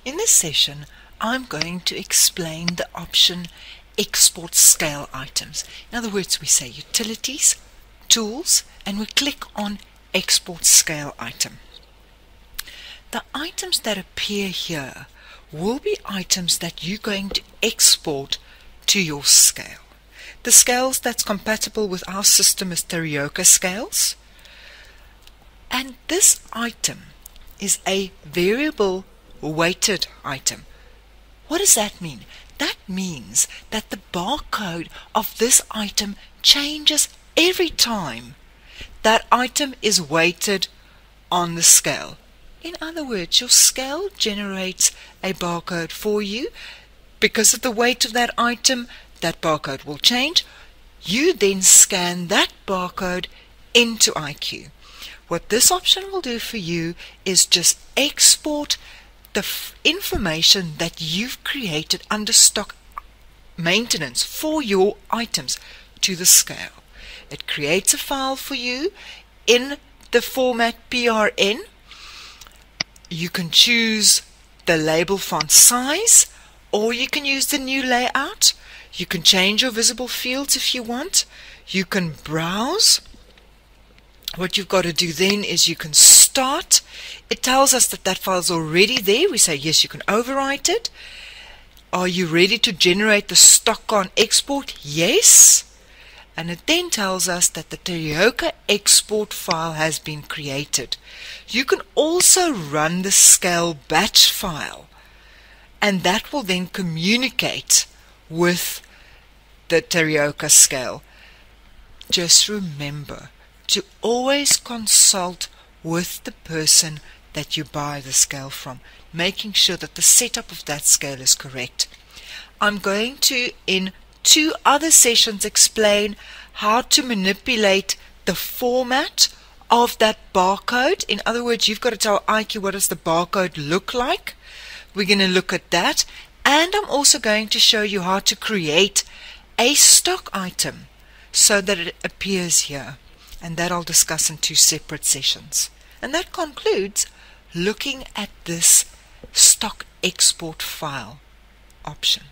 In this session, I'm going to explain the option Export Scale Items. In other words, we say Utilities, Tools, and we click on Export Scale Item. The items that appear here will be items that you're going to export to your scale. The scales that's compatible with our system is Terioka scales. And this item is a variable weighted item. What does that mean? That means that the barcode of this item changes every time that item is weighted on the scale. In other words, your scale generates a barcode for you. Because of the weight of that item, that barcode will change. You then scan that barcode into IQ. What this option will do for you is just export the information that you've created under stock maintenance for your items to the scale. It creates a file for you in the format PRN. You can choose the label font size, or you can use the new layout. You can change your visible fields if you want. You can browse. What you've got to do then is you can start. It tells us that that file is already there. We say yes, you can overwrite it. Are you ready to generate the stock on export? Yes. And it then tells us that the Terioka export file has been created. You can also run the scale batch file, and that will then communicate with the Terioka scale. Just remember to always consult with the person that you buy the scale from, making sure that the setup of that scale is correct. I'm going to, in 2 other sessions, explain how to manipulate the format of that barcode. In other words, you've got to tell IQ what does the barcode look like. We're going to look at that, and I'm also going to show you how to create a stock item so that it appears here, and that I'll discuss in 2 separate sessions. And that concludes looking at this stock export file option.